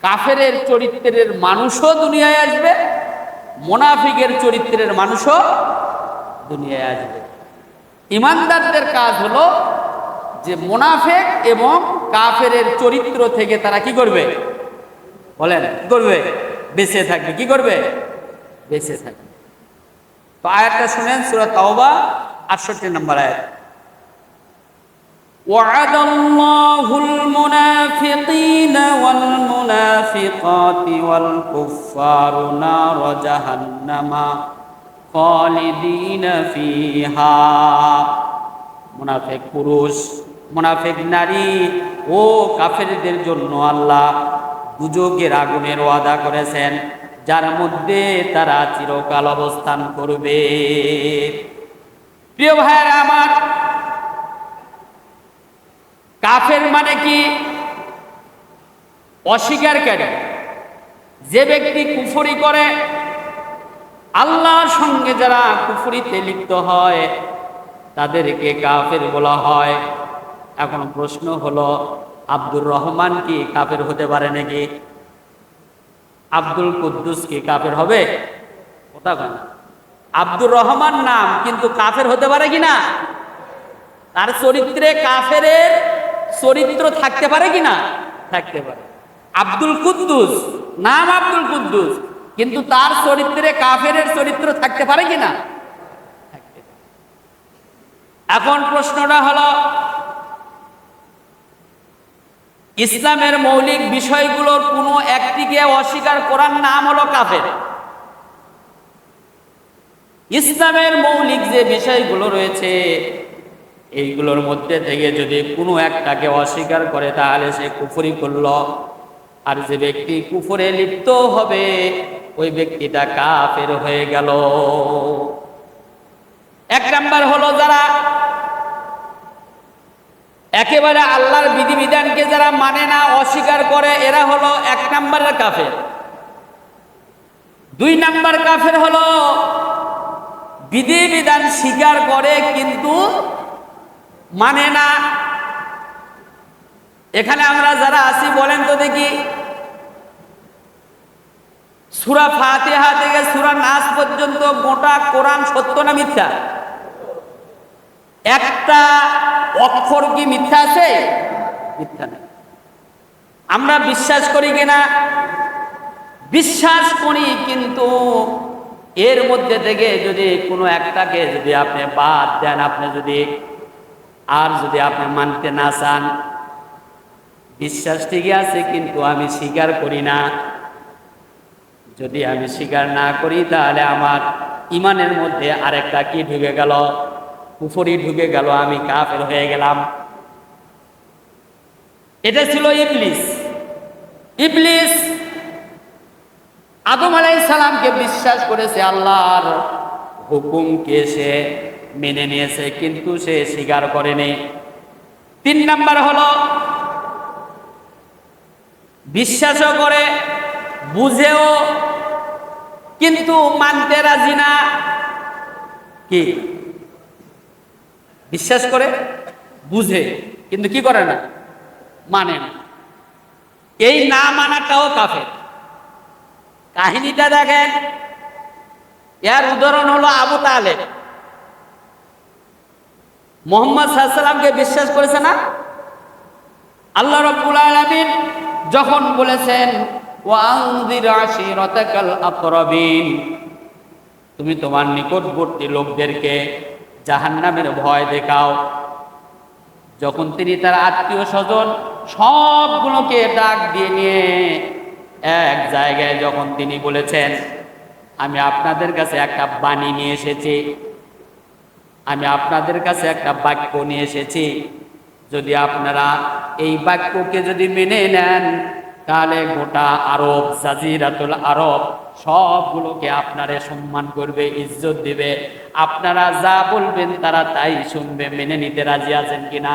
কাফেরের চরিত্রের মানুষও দুনিয়ায় আসবে, মুনাফিকের চরিত্রের মানুষও দুনিয়ায় আসবে। ইমানদারদের কাজ হলো যে মুনাফিক এবং কাফেরের চরিত্র থেকে তারা কি করবে বলেন, কি করবে? বেঁচে থাকবে। কি করবে? বেঁচে থাকবে। তো আয়াতটা শুনেন, সূরা তাওবা 68 নম্বর আয়াত। وعد الله المنافقين والمنافقات والكفار نار جهنم خالدين فيها। মুনাফিক পুরুষ, মুনাফিক নারী ও কাফেরদের জন্য আল্লাহ দুজকের আগুনের ওয়াদা করেছেন, যার মধ্যে তারা চিরকাল অবস্থান করবে। প্রিয় ভাইয়েরা আমার, কাফের মানে কি? অস্বীকারী। যে ব্যক্তি কুফরি করে, আল্লাহর সঙ্গে যারা কুফরিতে লিপ্ত হয় তাদেরকে কাফের বলা হয়। এখন প্রশ্ন হলো, আব্দুর রহমান কি কাফের হতে পারে নাকি? আব্দুল কুদ্দুস কি কাফের হবে? কথা বলেন। আব্দুর রহমান নাম, কিন্তু কাফের হতে পারে কি না? তার চরিত্রে কাফেরের চরিত্র থাকতে পারে কি না? থাকতে পারে। আব্দুল কুদ্দুস নাম আব্দুল কুদ্দুস, কিন্তু তার চরিত্রে কাফেরের চরিত্র থাকতে পারে কি না? থাকতে পারে। এখন প্রশ্নটা হলো, ইসলামের মৌলিক বিষয়গুলোর কোনো একটিকে অস্বীকার করার নাম হলো কাফের। ইসলামের মৌলিক যে বিষয়গুলো রয়েছে এইগুলোর মধ্যে থেকে যদি কোনো একটাকে অস্বীকার করে তাহলে সে কুফরি করল। আর যে ব্যক্তি কুফরে লিপ্ত হবে ওই ব্যক্তিটা কাফের হয়ে গেল। এক নাম্বার হলো, যারা একেবারে আল্লাহর বিধিবিধানকে যারা মানে না, অস্বীকার করে, এরা হলো এক নাম্বারের কাফের। দুই নাম্বার কাফের হলো বিধিবিধান স্বীকার করে কিন্তু মানে না। এখানে আমরা যারা আছি বলেন তো দেখি, সূরা ফাতিহা থেকে সূরা নাস পর্যন্ত গোটা কোরআন সত্য না মিথ্যা? একটা অক্ষর কি মিথ্যা আছে? মিথ্যা নেই। আমরা বিশ্বাস করি কিনা? বিশ্বাস করি, কিন্তু এর মধ্যে থেকে যদি কোনো একটাকে যদি আপনি বাদ দেন, আপনি যদি আপনি মানতে না চান, বিশ্বাস ঠিকই আছে কিন্তু আমি স্বীকার করি না, যদি আমি স্বীকার না করি তাহলে আমার ইমানের মধ্যে আরেকটা কি ঢুকে গেল? কুফরি ঢুকে গেল, আমি কাফের হয়ে গেলাম। এটা ছিল ইবলিস। ইবলিস আদম আলাইহিস সালামকে বিশ্বাস করেছে, আল্লাহর হুকুমকে সে মেনে নিয়েছে, কিন্তু সে স্বীকার করেনি। তিন নাম্বার হলো, বিশ্বাসও করে, বুঝেও, কিন্তু মানতে রাজি না। কি? বিশ্বাস করে, বুঝে, কিন্তু কি করে না? মানে না। এই না মানাটাও কাফের। কাহিনীটা দেখেন, এর উদাহরণ হলো আবু তালেব। মুহাম্মদ সাল্লাল্লাহু আলাইহি ওয়াসাল্লামকে বিশ্বাস করেছে না? আল্লাহ রাব্বুল আলামিন যখন বলেছেন ওয়ানযির আশিরাতাকাল আকরাবিন, তুমি তোমার নিকটবর্তী লোকদেরকে জাহান্নামের ভয় দেখাও। যখন তিনি তার আত্মীয় স্বজন সবগুলোকে ডাক দিয়ে নিয়ে এক জায়গায় যখন তিনি বলেছেন, আমি আপনাদের কাছে একটা বাণী নিয়ে এসেছি, আমি আপনাদের কাছে একটা বাক্য নিয়ে এসেছি, যদি আপনারা এই বাক্যকে যদি মেনে নেন তাহলে গোটা আরব, জাজিরাতুল আরব সবগুলোকে আপনারে সম্মান করবে, ইজ্জত দিবে, আপনারা যা বলবেন তারা তাই শুনবে, মেনে নিতে রাজি আছেন কিনা?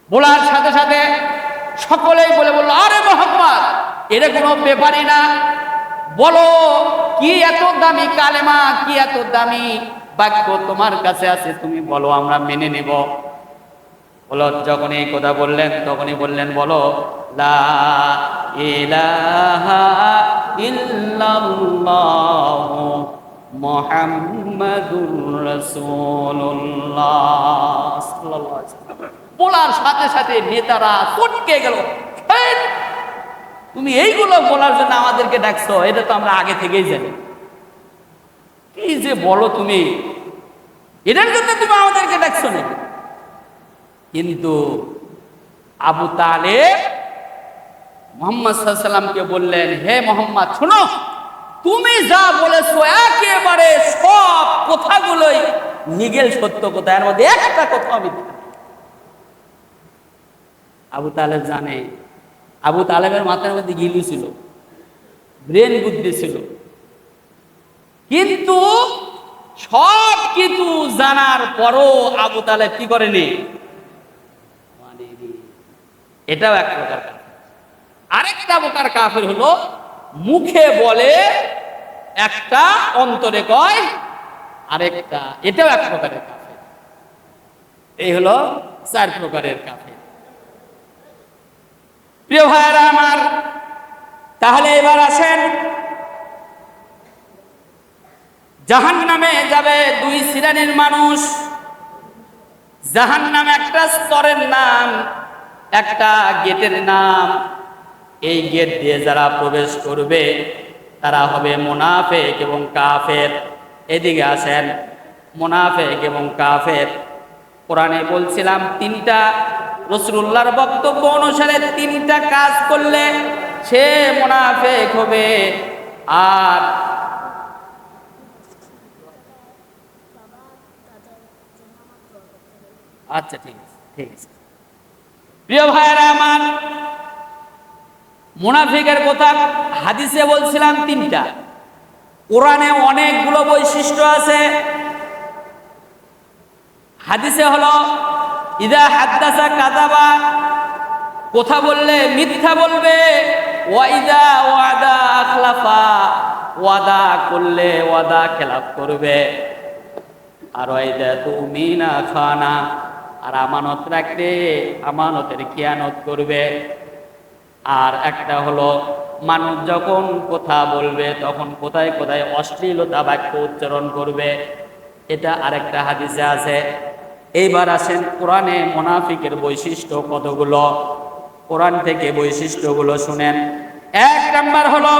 বলার সাথে সাথে সকলেই বলে বলল, আরে মুহাম্মদ, এটা কোনো ব্যাপারই না, বলো কি এত দামি কালেমা, কি এত দামি বাক্য তোমার কাছে আছে, তুমি বলো, আমরা মেনে নেব। বলো, যখন এই কথা বললেন তখনই বললেন, বলো লা ইলাহা ইল্লাল্লাহু মুহাম্মাদুর রাসূলুল্লাহ সাল্লাল্লাহু আলাইহি ওয়াসাল্লাম। বলার সাথে সাথে নেতারা চটকে গেল। এই, তুমি এইগুলো বলার জন্য আমাদেরকে ডাকছো? এটা তো আমরা আগে থেকেই জানি। কি যে বলো তুমি, এটার জন্য তুমি আমাদেরকে ডাকছো না? কিন্তু আবু তালেব মুহাম্মদ সাল্লাল্লাহু আলাইহি ওয়াসাল্লামকে বললেন, হে মুহাম্মদ, শোনো, তুমি যা বলেছো একেবারে সব কথাগুলোই নিগেল সত্য কথা, এর মধ্যে একটা কথা মিথ্যা। আবু তালেব জানে, আবু তালেবের মাথার মধ্যে গিলু ছিল, ব্রেন বুদ্ধি ছিল, কিন্তু সব কিছু জানার পরও আবু তালেব কি করেনি? এটাও এক প্রকার কাফের। আরেকটা প্রকার কাফের হলো মুখে বলে একটা, অন্তরে কয় আরেকটা। এটাও এক প্রকারের কাফের। এই হলো 4 প্রকারের কাফের। প্রিয় ভাইরা আমার, তাহলে এবার আসেন, জাহান্নামে যাবে 2 শ্রেণীর মানুষ। জাহান্নাম একটা স্তরের নাম, একটা গেটের নাম। এই গেট দিয়ে যারা প্রবেশ করবে তারা হবে মুনাফিক এবং কাফের। এদিকে আসেন, মুনাফিক এবং কাফের। কোরআনে বলছিলাম 3টা, রাসূলুল্লাহর বক্তব্য অনুসারে 3টা কাজ করলে সে মুনাফিক হবে। আর আচ্ছা, ঠিক আছে, ঠিক আছে। প্রিয় ভাইরা আমার, মুনাফিকের কথা হাদিসে বলছিলাম 3টা, কোরআনে অনেকগুলো বৈশিষ্ট্য আছে। হাদিসে হলো ইদা হাদ্দাসা কাযাবা, কথা বললে মিথ্যা বলবে। ওয়া ইদা ওয়াদা আখলাফা, ওয়াদা করলে ওয়াদা খেলাফ করবে। আর ওয়া ইদা তুমিনা খানা, আর আমানত রাখলে আমানতের খেয়ানত করবে। আর একটা হলো মানুষ যখন কথা বলবে তখন কোথায় কোথায় অশ্লীলতা বাক্য উচ্চারণ করবে। এটা আরেকটা হাদিসে আছে। এইবার আসেন কোরআনে মুনাফিকের বৈশিষ্ট্য কতগুলো, কোরআন থেকে বৈশিষ্ট্যগুলো শুনেন। 1 নাম্বার হলো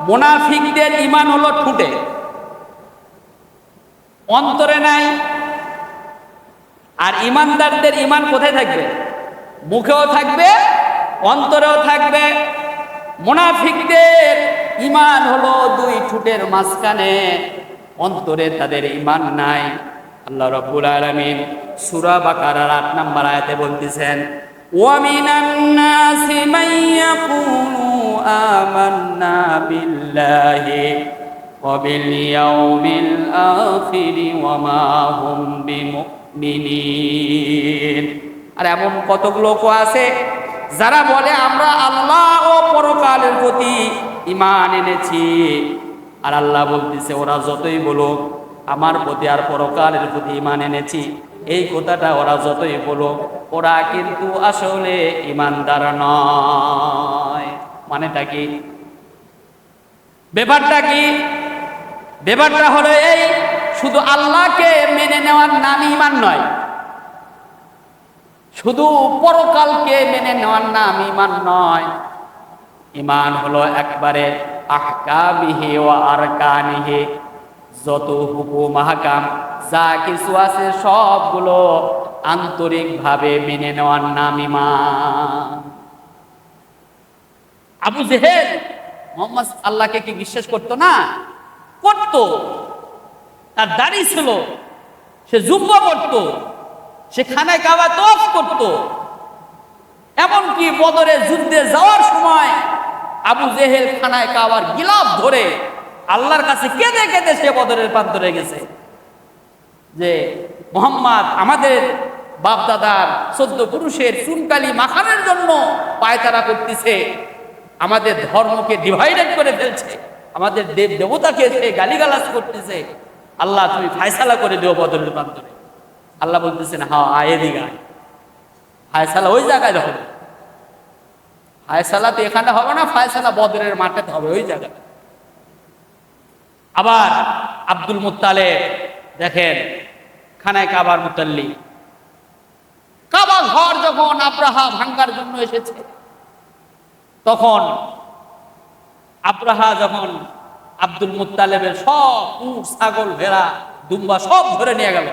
মুনাফিকদের ঈমান হলো ঠুটে, অন্তরে নাই। আর ঈমানদারদের ঈমান কোথায় থাকবে? মুখেও থাকবে, অন্তরেও থাকবে। মুনাফিকদের ঈমান হলো 2 ঠোঁটের মাঝখানে, অন্তরে তাদের ঈমান নাই। আল্লাহ রাব্বুল আলামিন সূরা বাকারার 8 নম্বর আয়াতে বলতেছেন, ওয়া মিনান নাসি মান ইয়াকুলু আমান্না বিল্লাহি ওয়া বিল ইয়াউমিল আখির ওয়া মা হুম বিমুমিনিন। আর এমন কতক লোক আছে যারা বলে আমরা আল্লাহ ও পরকালের প্রতি ঈমান এনেছি। আর আল্লাহ বলতেছে ওরা যতই বলুক আমার প্রতি আর পরকালের প্রতি ঈমান এনেছি, এই কথাটা ওরা যতই বলুক ওরা কিন্তু আসলে ঈমানদার নয়। মানেটা কি? ব্যাপারটা কি? ব্যাপারটা হলো এই, শুধু আল্লাহকে মেনে নেওয়ার নাম ঈমান নয়, শুধু পরকালকে মেনে নেওয়ার নাম ঈমান নয়। ঈমান হলো একবারে আহকামিহি ওয়া আরকানিহি, যত হুকুম আহকাম যা কিছু আছে সবগুলো আন্তরিকভাবে মেনে নেওয়ার নাম ঈমান। আবু জেহেল মুহাম্মদ আল্লাহকে কি বিশ্বাস করতো না? করতো। তার দাড়ি ছিল, সে জুব্বা পরতো, সে খানায় কাবা তওয়াফ করতো। এমনকি বদরে যুদ্ধে যাওয়ার সময় আবু জেহেল খানায় কাবার গিলাফ ধরে আল্লাহর কাছে কেঁদে কেঁদে সে বদরের প্রান্তরে গেছে যে মুহাম্মদ আমাদের বাপ দাদার 14 পুরুষের চুনকালি মাখানোর জন্য পায়তারা করতেছে, আমাদের ধর্মকে ডিভাইডেড করে ফেলছে, আমাদের দেব দেবতাকে সে গালিগালাজ করতেছে। আল্লাহ তুমি ফায়সালা করে দিও বদরের প্রান্তরে। আল্লাহ বলতেছেন হ্যাঁ আয় এদিকে আয়। ফায়সালা ওই জায়গায় হবে। ফায়সালা তো এখানে হবে না, ফায়সালা বদরের মাঠে হবে ওই জায়গায়। আবার আব্দুল মুত্তালিব দেখেন খানায় কাবার মুতাল্লি, কাবা ঘর যখন আব্রাহা ভাঙ্গার জন্য এসেছে, তখন আব্রাহা যখন আব্দুল মুত্তালিবের সব উট ছাগল ভেড়া দুম্বা সব ধরে নিয়ে গেল,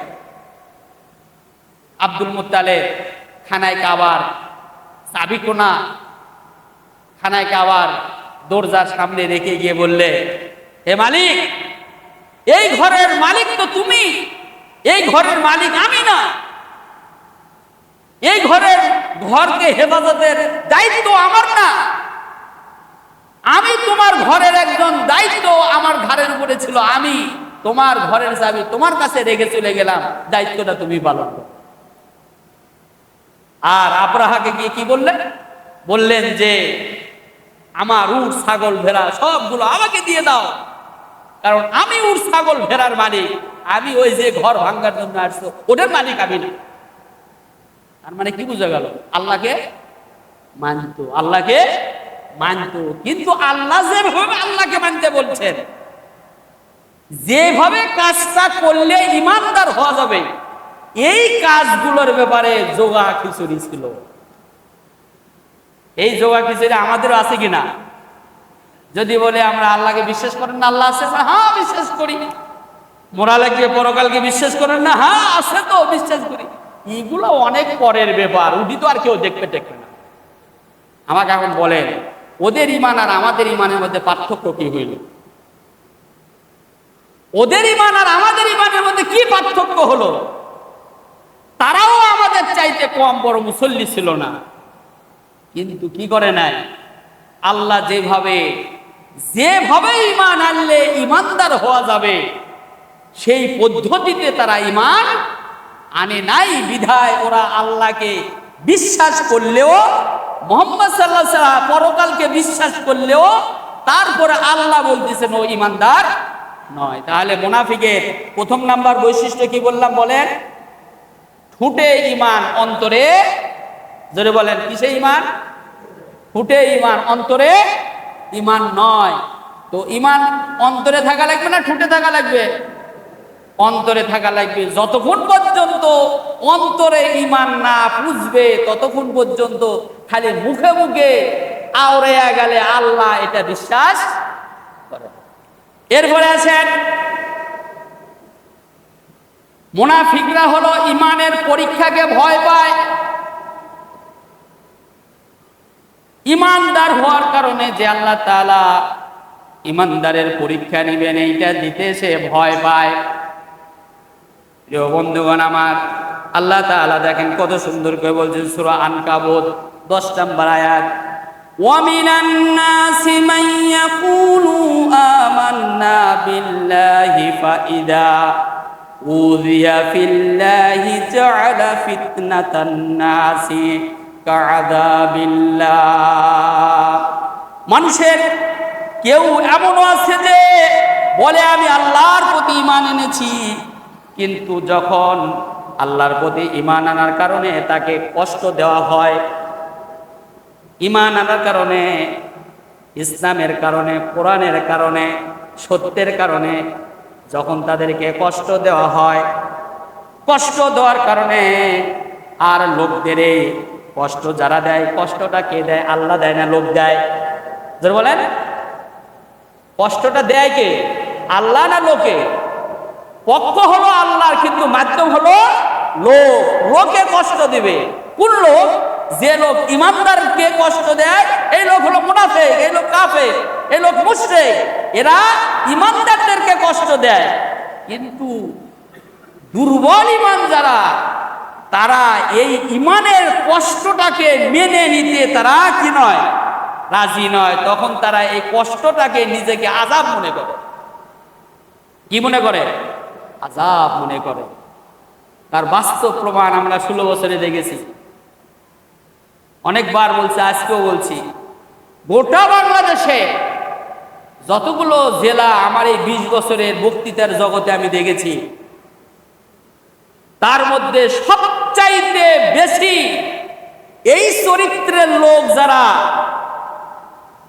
আব্দুল মুত্তালিব খানায় কাবার চাবিকোনা খানায় কাবার দরজার সামনে রেখে গিয়ে বললে, হে মালিক, এই ঘরের মালিক তো তুমি, এই ঘরের মালিক আমি না। এই ঘরকে হেফাজতের দায়িত্ব আমার না, আমি তোমার ঘরের একজন, দায়িত্ব আমার ঘরের উপরে ছিল, আমি তোমার ঘরের চাবি তোমার কাছে রেখে চলে গেলাম, দায়িত্বটা তুমি পালন করো। আর আব্রাহাকে গিয়ে কি বললেন যে আমার উট ছাগল ভেড়া সবগুলো আমাকে দিয়ে দাও, কারণ আমি উট ছাগল ভেড়ার মালিক, আমি ওই যে ঘর ভাঙ্গার জন্য আসছো ওটার মালিক আমি না। তার মানে কি বুঝা গেল? আল্লাহকে মানত, কিন্তু আল্লাহ যেভাবে আল্লাহকে মানতে বলছেন, যেভাবে কাজটা করলে ইমানদার হওয়া যাবে, এই কাজগুলোর ব্যাপারে যোগা খিচুড়ি ছিল। এই যোগা খিচুড়ি আমাদেরও আছে কিনা? যদি বলে আমরা আল্লাহকে বিশ্বাস করেন না, আল্লাহ আছে, হ্যাঁ বিশ্বাস করি। মোরালকে পরকালকে বিশ্বাস করেন না, হ্যাঁ আছে তো বিশ্বাস করি। এইগুলো অনেক পরের ব্যাপার, উঠি তো আর কেউ দেখবে না। আমাকে এখন বলেন, ওদের ইমান আর আমাদের ইমানের মধ্যে পার্থক্য কি হইল? ওদের ইমান আর আমাদের ইমানের মধ্যে কি পার্থক্য হলো? তারাও আমাদের চাইতে কম বড় মুসল্লি ছিল না, কিন্তু কি করে নাই, আল্লাহ যেভাবে ইমান আনলে ইমানদার হওয়া যাবে সেই পদ্ধতিতে তারা ইমান আনে নাই। বিধায় ওরা আল্লাহকে বিশ্বাস করলেও, মুহাম্মদ সাল্লাল্লাহু আলাইহি ওয়াসাল্লাম পরকালকে বিশ্বাস করলেও তারপরে আল্লাহ বলতেছেন ও ইমানদার নয়। তাহলে মুনাফিকের প্রথম নাম্বার বৈশিষ্ট্য কি বললাম বলেন? ঠুটে ইমান, অন্তরে, জোরে বলেন কিসে ইমান? ঠুটে ইমান, অন্তরে ইমান নয়। তো ইমান অন্তরে থাকা লাগবে না ঠুটে থাকা লাগবে? অন্তরে থাকা লাগবে। যতক্ষণ পর্যন্ত অন্তরে ইমান না বুঝবে ততক্ষণ পর্যন্ত খালি মুখে মুখে আওড়াইয়া গেলে আল্লাহ এটা বিশ্বাস করে। এরপরে আছেন মুনাফিকরা হলো ইমানের পরীক্ষাকে ভয় পায়। ইমানদার হওয়ার কারণে যে আল্লাহ তাআলা ইমানদারের পরীক্ষা নেবেন এইটা দিতে সে ভয় পায়। প্রিয় বন্ধুগণ আমার, আল্লাহ তাআলা দেখেন কত সুন্দর করে বলছেন সূরা আনকাবুত 10 নম্বর আয়াত, ওয়া মিনান নাসি মান ইয়াকুলু আমান্না বিল্লাহি ফাইদা উযিয়া ফিল্লাহি জাআলা ফিতনাতান নাসি কাআযাবিল্লাহ। মানুষের কেউ এমনও আছে যে বলে আমি আল্লাহর প্রতি ঈমান এনেছি, কিন্তু যখন আল্লাহর প্রতি ঈমান আনার কারণে তাকে কষ্ট দেওয়া হয়, ঈমান আনার কারণে, ইসলামের কারণে, কোরআনের কারণে, সত্যের কারণে যখন তাদেরকে কষ্ট দেওয়া হয়, কষ্ট দেওয়ার কারণে আর লোকদের এই কষ্ট যারা দেয়, কষ্টটা কে দেয়? আল্লাহ দেয় না, লোক দেয়? যারা বলেন কষ্টটা দেয় কে? আল্লাহ না লোকে? পক্ষ হলো আল্লাহর, কিন্তু মাধ্যম হলো লোক। লোকে কষ্ট দিবে কোন লোক? যে লোক ইমানদারকে কষ্ট দেয় এই লোক হলো মুনাফিক, এই লোক কাফের, এই লোক মুশরিক। এরা ইমানদারদেরকে কষ্ট দেয়, কিন্তু দুর্বল ইমান যারা, তারা এই ইমানের কষ্টটাকে মেনে নিতে তারা কি নয়? রাজি নয়। তখন তারা এই কষ্টটাকে নিজেকে আযাব মনে করে। কি মনে করে? আযাব মনে করে। তার বাস্তব প্রমাণ আমরা 16 বছরে দেখেছি। অনেকবার বলছি, আজকেও বলছি, গোটা বাংলাদেশে যতগুলো জেলা আমার এই 20 বছরের বক্তৃতার জগতে আমি দেখেছি, তার মধ্যে সবচাইতে বেশি এই চরিত্রের লোক যারা,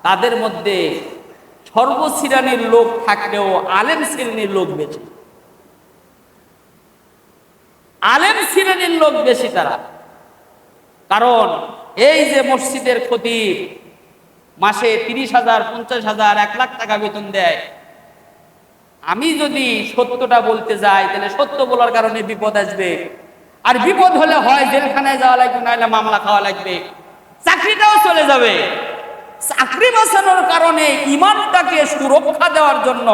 তাদের মধ্যে সর্বশ্রেণীর লোক থাকলেও আলেম শ্রেণীর লোক বেশি, আলেম শ্রেণীর লোক বেশি তারা। কারণ এই যে মসজিদের খতিব মাসে 30,000, 50,000, 1 লাখ টাকা বেতন দেয়, আমি যদি সত্যটা বলতে যাই তাহলে সত্য বলার কারণে বিপদ আসবে, আর বিপদ হলে হয় জেলখানায় যাওয়া লাগবে, নাহলে মামলা খাওয়া লাগবে, চাকরিটাও চলে যাবে। চাকরি বাঁচানোর কারণে ইমানটাকে সুরক্ষা দেওয়ার জন্য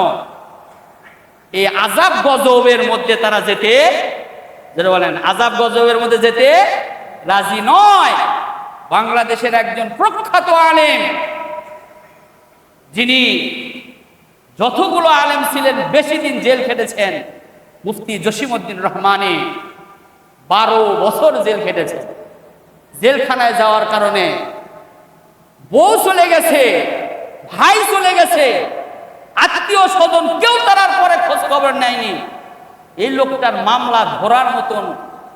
এই আযাব গজবের মধ্যে তারা যেতে, যেটা বলেন আযাব গজবের মধ্যে যেতে রাজি নয়। বাংলাদেশের একজন প্রখ্যাত আলেম, যিনি যতগুলো আলেম ছিলেন বেশি দিন জেল খেটেছেন, মুফতি জসিমউদ্দিন রহমানী 12 বছর জেল খেটেছেন। জেলখানায় যাওয়ার কারণে বউ চলে গেছে, ভাই চলে গেছে, আত্মীয় স্বজন কেউ তার পরে খোঁজ খবর নেয়নি। এই লোকটার মামলা ধরার মতন,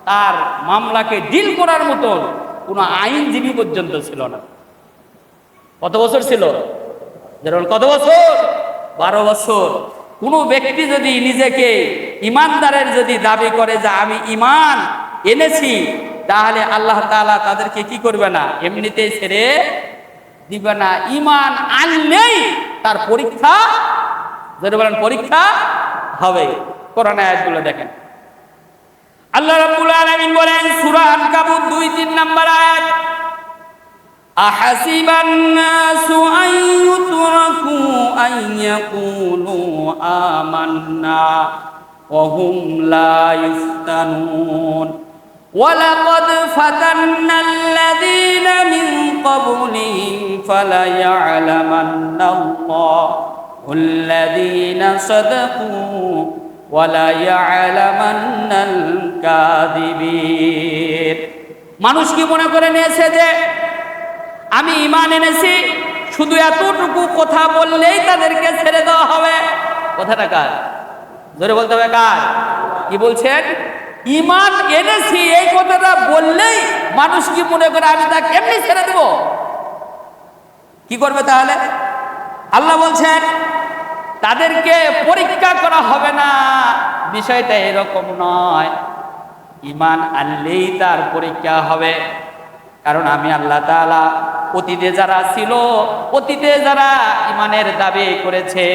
তার মামলাকে ডিল করার মতন কোনো আইনজীবী পর্যন্ত ছিল না। কত বছর ছিল? যেমন কত বছর? 12 বছর। কোনো ব্যক্তি যদি নিজেকে ইমানদারের যদি দাবি করে যে আমি ইমান এনেছি, তাহলে আল্লাহ তাআলা তাদেরকে কি করবে না, এমনিতেই ছেড়ে দিবে না। ইমান আনলেই তার পরীক্ষা, যেটা বলেন পরীক্ষা হবে। কোরআন আয়াতগুলো দেখেন, আল্লাহ রাব্বুল আলামিন বলেন সূরা আনকাবুত 2-3 নম্বর আয়াত, আহাসিবান নাসু আন ইউতরাকু আন ইয়াকুলু আমান্না ওয়া হুম লা ইফতানুন ওয়ালাকাদ ফাতান্নাল্লাযীনা মিন ক্বাবলিহিম ফালায়া'লামান্নাল্লাহুল্লাযীনা সাদাকু ওয়ালা ইয়া'লামান্নাল কাযিবিন। মানুষ কি মনে করে নিয়েছে যে আমি ঈমান এনেছি, শুধু এতটুকু কথা বললেই তাদেরকে ছেড়ে দেওয়া হবে? কথাটা কার? জোরে বলতে হবে কার? কি বলছেন? ঈমান এনেছি এই কথাটা বললেই মানুষ কি মনে করে আমি তাকে এমনি ছেড়ে দেব? কি করবে তাহলে? আল্লাহ বলছেন তাদেরকে পরীক্ষা করা হবে না। বিষয়টা এরকম নয়, ঈমান আনলেই তার পরীক্ষা হবে। কারণ আমি আল্লাহ তাআলা অতীতে যারা ছিল, অতীতে যারা ঈমানের দাবি করেছে,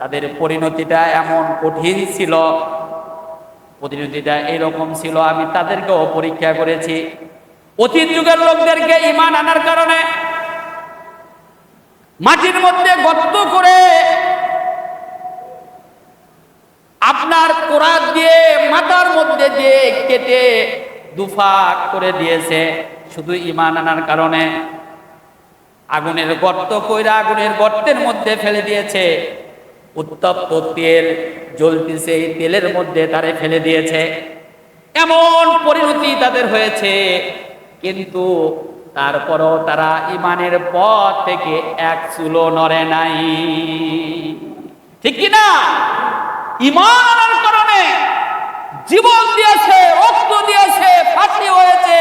তাদের পরিণতিটা এমন কঠিন ছিল, পরিণতিটা এরকম ছিল, আমি তাদেরকেও পরীক্ষা করেছি। অতীত যুগের লোকদেরকে ঈমান আনার কারণে মাটির মধ্যে গর্ত করে আপনার কোরাত দিয়ে মাথার মধ্যে দিয়ে কেটে দুফাক করে দিয়েছে, শুধু ঈমান আনার কারণে। আগুনের গর্ত কইরা আগুনের গর্তের মধ্যে ফেলে দিয়েছে, উত্তপ্ত তেল জ্বলতেছে, এই তেলের মধ্যে তারে ফেলে দিয়েছে। এমন পরিণতি তাদের হয়েছে, কিন্তু তারপরও তারা ঈমানের পথ থেকে এক চুলো নড়ে নাই। ঠিক কি না? ঈমান আনার কারণে জীবন দিয়েছে, রক্ত দিয়েছে, ফাঁসি হয়েছে,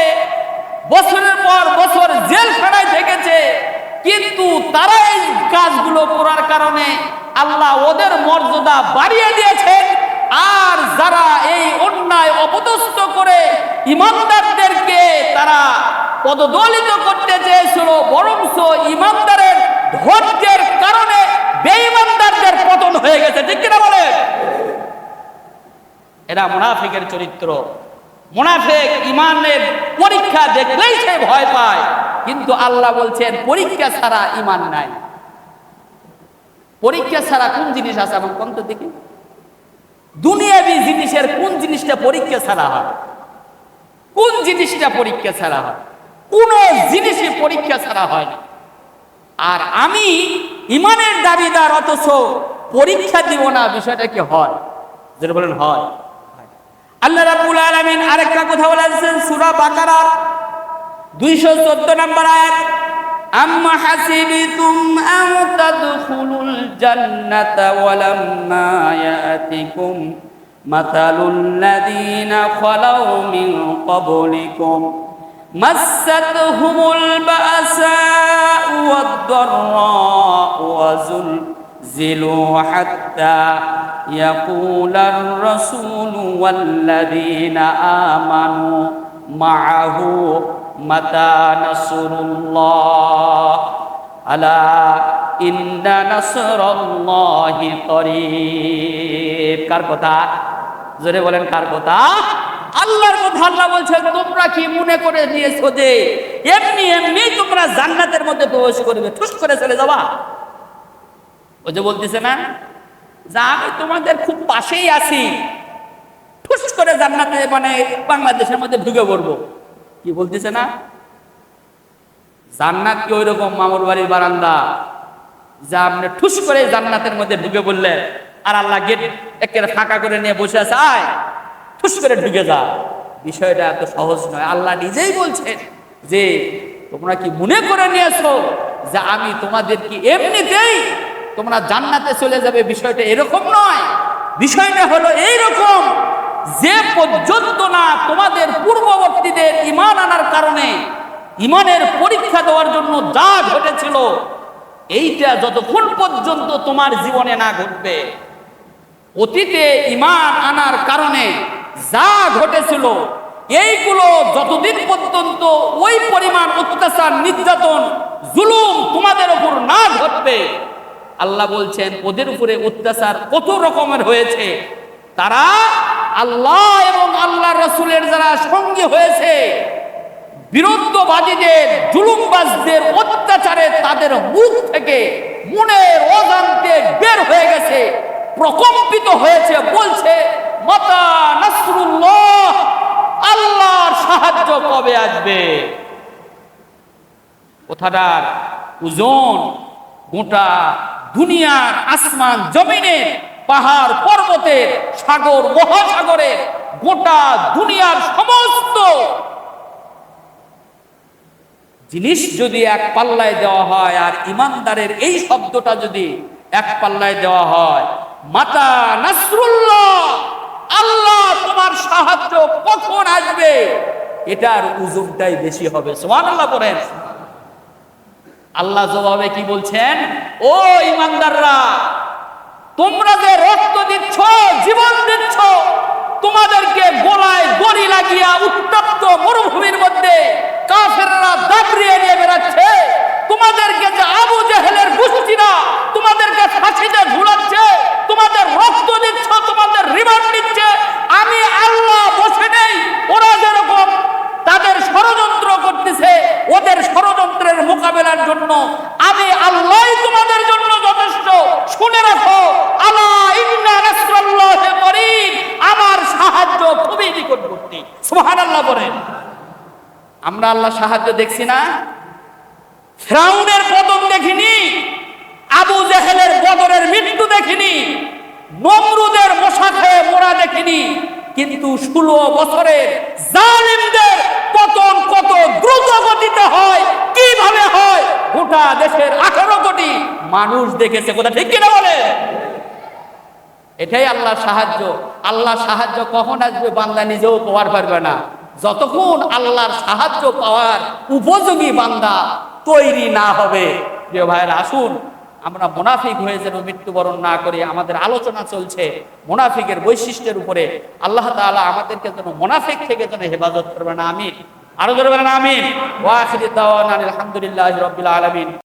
বছরের পর বছর জেলখানায় থেকেছে, কিন্তু তারা এই কাজগুলো করার কারণে আল্লাহ ওদের মর্যাদা বাড়িয়ে দিয়েছেন। আর যারা এই অন্যায় অপদস্থ করে ঈমানদারদেরকে তারা পদদলিত করতে চেয়েছিল, বরঞ্চ ঈমানদারের ধৈর্যের কারণে বেঈমানদারদের পতন হয়ে গেছে। ঠিক কিনা বলে? এরা মুনাফিকের চরিত্র। মুনাফিক ঈমানের পরীক্ষা দেখলেই সে ভয় পায়, কিন্তু আল্লাহ বলছেন পরীক্ষা ছাড়া ঈমান নাই। পরীক্ষা ছাড়া কোন জিনিস আছে আমার কোন তো দেখি? দুনিয়াবি জিনিসের কোন জিনিসটা পরীক্ষা ছাড়া হয়? কোন জিনিসটা পরীক্ষা ছাড়া হয়? কোন জিনিসই পরীক্ষা ছাড়া হয় না। আর আমি ঈমানের দাবিদার, অথচ পরীক্ষা দিব না, বিষয়টা কি হয়? যেটা বলেন হয়। আল্লাহ রাব্বুল আলামিন আরেকটা কথা বলেছেন সূরা বাকারার 214 নম্বর আয়াত, আম্মা হাসিবিতুম আন তাদখুলুল জান্নাতা ওয়ালাম্মা ইয়াতিকুম মাতালুল লাযীনা খালাউ মিন ক্বাবলিকুম মাসাতহুমুল বাসা ওয়াদ-দাররা ওয়াজুলজিলু হাত্তা ইয়াকুলার রাসূলু ওয়াল্লাযীনা আমানু মা'আহু মাতা নাসরুল্লাহ আলা ইন্না নাসরাল্লাহি করিব। কার কথা? জোরে বলেন, কার কথা? আল্লাহর কথা। আল্লাহ বলছেন, তোমরা কি মনে করে নিয়েছো যে এমনি এমনি তোমরা জান্নাতের মধ্যে প্রবেশ করবে, ঠুস করে চলে যাবা? ওই যে বলতেছে না যে আমি তোমাদের খুব পাশেই আছি, ঠুস করে জান্নাতে মানে বাংলাদেশের মধ্যে ঢুকে পড়বো। কি বলতেছে না? জান্নাত কি ওই রকম মামুর বাড়ির বারান্দা যা আপনি ঠুস করে জান্নাতের মধ্যে ঢুকে পড়লেন আর আল্লাহ গেট একেবারে ফাঁকা করে নিয়ে বসে আছে, আয় ঠুস করে ঢুকে যা? বিষয়টা এত সহজ নয়। আল্লাহ নিজেই বলছেন যে তোমরা কি মনে করে নিয়েছো যে আমি তোমাদের কি এমনিতেই তোমরা জান্নাতে চলে যাবে? বিষয়টা এরকম নয়। বিষয়টা হলো এইরকম, যে পর্যন্ত না তোমাদের পূর্ববর্তীদের ঈমান আনার কারণে ঈমানের পরীক্ষা দেওয়ার জন্য যা ঘটেছিল, এইটা যতক্ষণ পর্যন্ত তোমার জীবনে না ঘটবে, অতীতে ঈমান আনার কারণে যা ঘটেছিল এইগুলো যতদিন পর্যন্ত ওই পরিমাণ অত্যাচার, নির্যাতন, জুলুম তোমাদের উপর না ঘটবে, আল্লাহ বলছেন ওদের উপরে অত্যাচার কত রকমের হয়েছে। তারা আল্লাহ এবং আল্লাহ রাসূলের যারা সঙ্গী হয়েছে, বিরুদ্ধবাদীদের, জুলুমবাজদের অত্যাচারে তাদের মুখ থেকে মনের অজান্তে বের হয়ে গেছে, প্রকম্পিত হয়েছে, বলছে মাতা নাসরুল্লাহ, আল্লাহর সাহায্য কবে আসবে? কথাটার ওজন গোটা দুনিয়ার আসমান জমিনের, পাহাড় পর্বতের, সাগর মহাসাগরের, গোটা দুনিয়ার সমস্ত জিনিস যদি এক পাল্লায় দেওয়া হয় আর ইমানদারের এই শব্দটা যদি এক পাল্লায় দেওয়া হয়, মাতা নাসরুল্লাহ, আল্লাহ তোমার সাহায্য কখন আসবে, এটার ওজনটাই বেশি হবে। সুবহানাল্লাহ বলেন। আল্লাহ জবাবে কি বলছেন? ও ইমানদাররা, তোমরা যে রক্ত দিচ্ছ, জীবন দিচ্ছ, তোমাদেরকে গলায় দড়ি লাগিয়া উত্তপ্ত মরুভূমির মধ্যে কাফেররা দাবড়িয়ে নিয়ে বেড়াচ্ছে, তোমাদেরকে যে আবু জেহেলের গোষ্ঠীরা তোমাদেরকে ফাঁসিতে ঝুলাচ্ছে, তোমাদের রক্ত দিচ্ছ, তোমাদের রিমান্ড দিচ্ছে, আমি আল্লাহ বসে নেই। ওরা যেরকম তাদের ষড়যন্ত্র করতেছে, ওদের ষড়যন্ত্রের মোকাবেলার জন্য আমি আল্লাহই তোমাদের জন্য যথেষ্ট। শুনে রাখো, আলা ইন্না নাসরাল্লাহি করিব, আমার সাহায্য খুবই নিকটবর্তী। সুবহানাল্লাহ বলেন। আমরা আল্লাহর সাহায্য দেখছি না? ফিরআউনের পতন দেখিনি, আবু জেহেলের বদরের মৃত্যু দেখিনি, নমরুদের মশা খেয়ে মোরা দেখিনি, কিন্তু 16 বছরের জালিমদের পতন কত দ্রুত গতিতে হয়, কিভাবে হয়, গোটা দেশের 18 কোটি মানুষ দেখেছে। কথা ঠিক কিনা বলে? এটাই আল্লাহর সাহায্য। আল্লাহর সাহায্য কখন আসবে বান্দা নিজেও পাওয়ার পারবে না, যতক্ষণ আল্লাহর সাহায্য পাওয়ার উপযোগী বান্দা তৈরি না হবে। প্রিয় ভাইয়েরা, আসুন আমরা মুনাফিক হয়ে যেন মৃত্যুবরণ না করি। আমাদের আলোচনা চলছে মুনাফিকের বৈশিষ্ট্যের উপরে। আল্লাহ তাআলা আমাদেরকে যেন মুনাফিক থেকে যেন হেফাজত করবেন। আমিন। আরো জোরে বলেন আমিন। ওয়া আখিরু দাওয়ানা আলহামদুলিল্লাহি রাব্বিল আলামিন।